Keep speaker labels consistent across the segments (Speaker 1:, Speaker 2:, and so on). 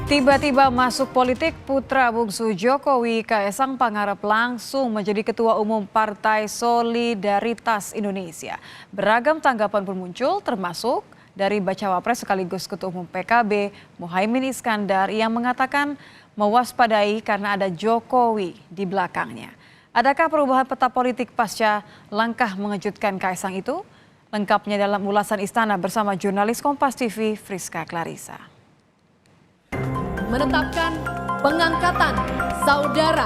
Speaker 1: Tiba-tiba masuk politik, putra bungsu Jokowi Kaesang Pangarep langsung menjadi Ketua Umum Partai Solidaritas Indonesia. Beragam tanggapan pun muncul termasuk dari Bacawa Pres sekaligus Ketua Umum PKB Muhaimin Iskandar yang mengatakan mewaspadai karena ada Jokowi di belakangnya. Adakah perubahan peta politik pasca langkah mengejutkan Kaesang itu? Lengkapnya dalam ulasan Istana bersama jurnalis Kompas TV Friska Clarissa.
Speaker 2: Menetapkan pengangkatan Saudara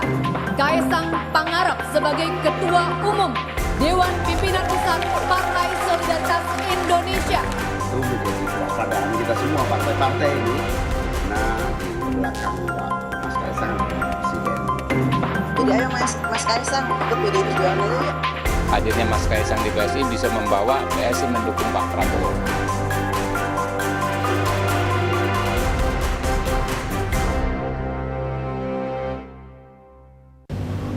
Speaker 2: Kaesang Pangarep sebagai Ketua Umum Dewan Pimpinan Pusat Partai Solidaritas Indonesia.
Speaker 3: Itu menjadi kewaspadaan kita semua partai-partai ini. Nah, di belakang Mas Kaesang Presiden.
Speaker 4: Jadi ayo Mas Kaesang ikut PDI Perjuangan aja yuk.
Speaker 5: Hadirnya Mas Kaesang di PSI bisa membawa PSI mendukung Pak Prabowo.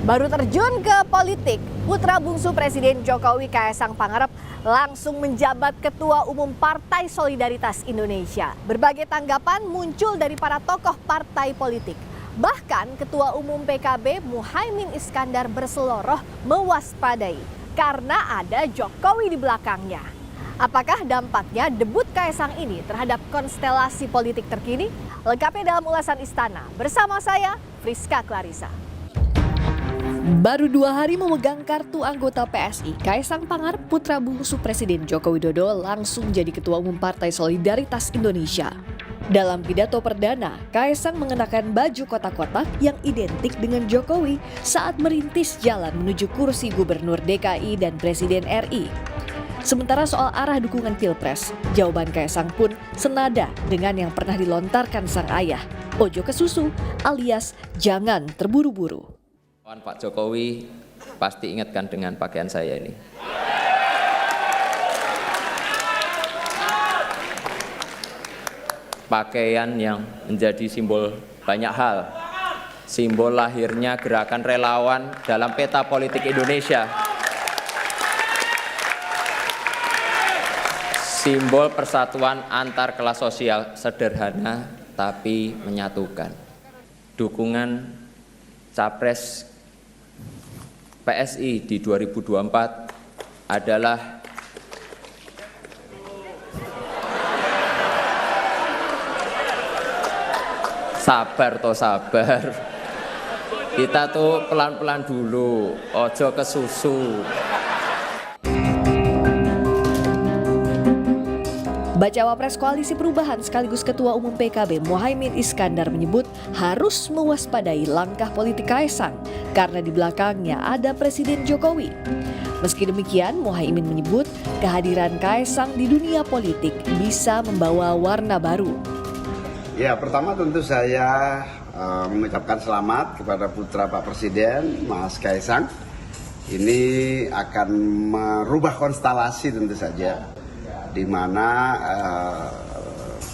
Speaker 2: Baru terjun ke politik, putra bungsu Presiden Jokowi Kaesang Pangarep langsung menjabat Ketua Umum Partai Solidaritas Indonesia. Berbagai tanggapan muncul dari para tokoh partai politik. Bahkan Ketua Umum PKB Muhaimin Iskandar berseloroh mewaspadai karena ada Jokowi di belakangnya. Apakah dampaknya debut Kaesang ini terhadap konstelasi politik terkini? Lengkapnya dalam ulasan Istana bersama saya Friska Clarissa. Baru 2 hari memegang kartu anggota PSI, Kaesang Pangarep putra bungsu Presiden Joko Widodo langsung jadi Ketua Umum Partai Solidaritas Indonesia. Dalam pidato perdana, Kaesang mengenakan baju kotak-kotak yang identik dengan Jokowi saat merintis jalan menuju kursi Gubernur DKI dan Presiden RI. Sementara soal arah dukungan Pilpres, jawaban Kaesang pun senada dengan yang pernah dilontarkan sang ayah, ojo ke susu alias jangan terburu-buru.
Speaker 5: Pak Jokowi pasti ingatkan dengan pakaian saya ini. Pakaian yang menjadi simbol banyak hal. Simbol lahirnya gerakan relawan dalam peta politik Indonesia. Simbol persatuan antar kelas sosial sederhana tapi menyatukan. Dukungan Capres PSI di 2024 adalah sabar. Kita tuh pelan-pelan dulu, ojo ke susu.
Speaker 2: Bacawa Pres Koalisi Perubahan sekaligus Ketua Umum PKB Muhaimin Iskandar menyebut harus mewaspadai langkah politik Kaesang karena di belakangnya ada Presiden Jokowi. Meski demikian, Muhaimin menyebut kehadiran Kaesang di dunia politik bisa membawa warna baru.
Speaker 3: Ya, pertama tentu saya mengucapkan selamat kepada putra Pak Presiden, Mas Kaesang. Ini akan merubah konstelasi tentu saja, di mana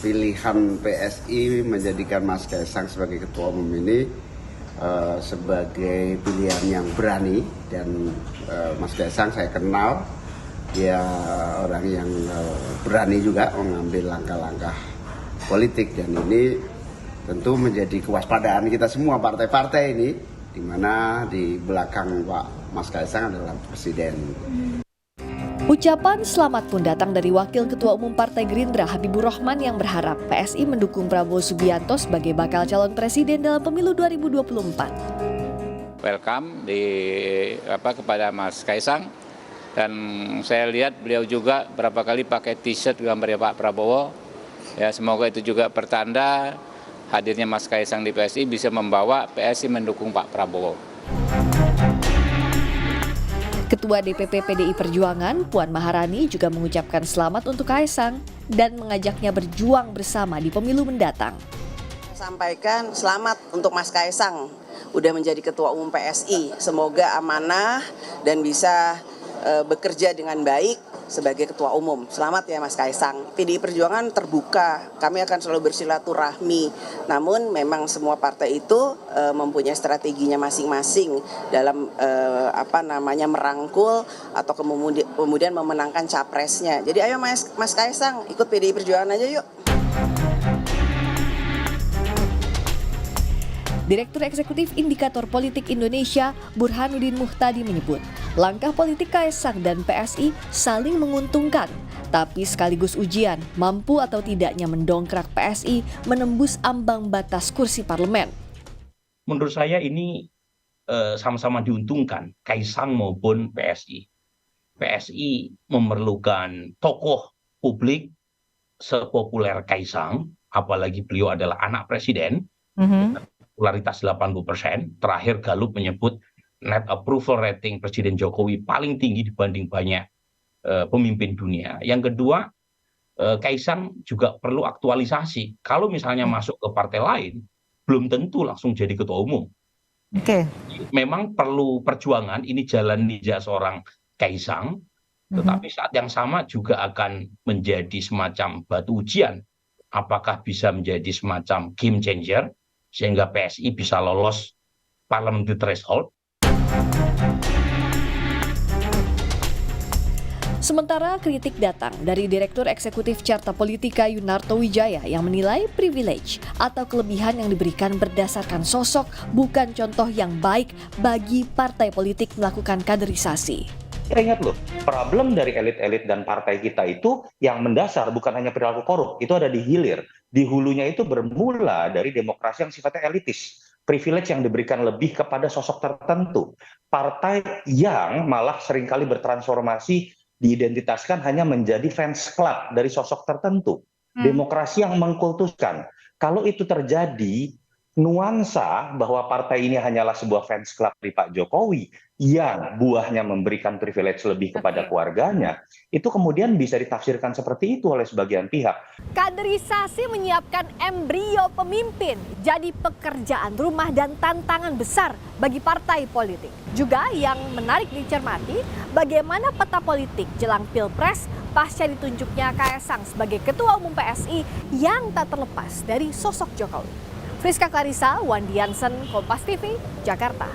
Speaker 3: pilihan PSI menjadikan Mas Kaesang sebagai Ketua Umum ini sebagai pilihan yang berani. Dan Mas Kaesang saya kenal, dia orang yang berani juga mengambil langkah-langkah politik, dan ini tentu menjadi kewaspadaan kita semua partai-partai ini, di mana di belakang Pak Mas Kaesang adalah Presiden.
Speaker 2: Ucapan selamat pun datang dari Wakil Ketua Umum Partai Gerindra Habibur Rahman yang berharap PSI mendukung Prabowo Subianto sebagai bakal calon presiden dalam pemilu 2024.
Speaker 5: Welcome kepada Mas Kaesang, dan saya lihat beliau juga berapa kali pakai t-shirt gambarnya Pak Prabowo. Ya, semoga itu juga pertanda hadirnya Mas Kaesang di PSI bisa membawa PSI mendukung Pak Prabowo.
Speaker 2: Ketua DPP PDI Perjuangan Puan Maharani juga mengucapkan selamat untuk Kaesang dan mengajaknya berjuang bersama di pemilu mendatang.
Speaker 4: Sampaikan selamat untuk Mas Kaesang udah menjadi Ketua Umum PSI. Semoga amanah dan bisa bekerja dengan baik sebagai Ketua Umum. Selamat ya Mas Kaesang. PDI Perjuangan terbuka, kami akan selalu bersilaturahmi. Namun memang semua partai itu mempunyai strateginya masing-masing dalam merangkul atau kemudian memenangkan capresnya. Jadi ayo Mas Kaesang ikut PDI Perjuangan aja yuk.
Speaker 2: Direktur Eksekutif Indikator Politik Indonesia, Burhanuddin Muhtadi menyebut, langkah politik Kaesang dan PSI saling menguntungkan, tapi sekaligus ujian mampu atau tidaknya mendongkrak PSI menembus ambang batas kursi parlemen.
Speaker 6: Menurut saya ini sama-sama diuntungkan, Kaesang maupun PSI. PSI memerlukan tokoh publik sepopuler Kaesang, apalagi beliau adalah anak presiden, popularitas 80%. Terakhir Gallup menyebut net approval rating Presiden Jokowi paling tinggi dibanding banyak pemimpin dunia. Yang kedua, Kaesang juga perlu aktualisasi. Kalau misalnya masuk ke partai lain, belum tentu langsung jadi ketua umum. Memang perlu perjuangan, ini jalan ninja seorang Kaesang, tetapi saat yang sama juga akan menjadi semacam batu ujian. Apakah bisa menjadi semacam game changer, sehingga PSI bisa lolos parliamentary threshold.
Speaker 2: Sementara kritik datang dari Direktur Eksekutif Carta Politika Yunarto Wijaya yang menilai privilege atau kelebihan yang diberikan berdasarkan sosok bukan contoh yang baik bagi partai politik melakukan kaderisasi.
Speaker 7: Kita ingat loh, problem dari elit-elit dan partai kita itu yang mendasar bukan hanya perilaku korup, itu ada di hilir. Di hulunya itu bermula dari demokrasi yang sifatnya elitis. Privilege yang diberikan lebih kepada sosok tertentu. Partai yang malah seringkali bertransformasi diidentitaskan hanya menjadi fans club dari sosok tertentu. Demokrasi yang mengkultuskan. Kalau itu terjadi, nuansa bahwa partai ini hanyalah sebuah fans club dari Pak Jokowi yang buahnya memberikan privilege lebih kepada keluarganya, itu kemudian bisa ditafsirkan seperti itu oleh sebagian pihak.
Speaker 2: Kaderisasi menyiapkan embrio pemimpin jadi pekerjaan rumah dan tantangan besar bagi partai politik. Juga yang menarik dicermati, bagaimana peta politik jelang Pilpres pasca ditunjuknya Kaesang sebagai Ketua Umum PSI yang tak terlepas dari sosok Jokowi. Friska Clarissa, Wandi Jansen, Kompas TV, Jakarta.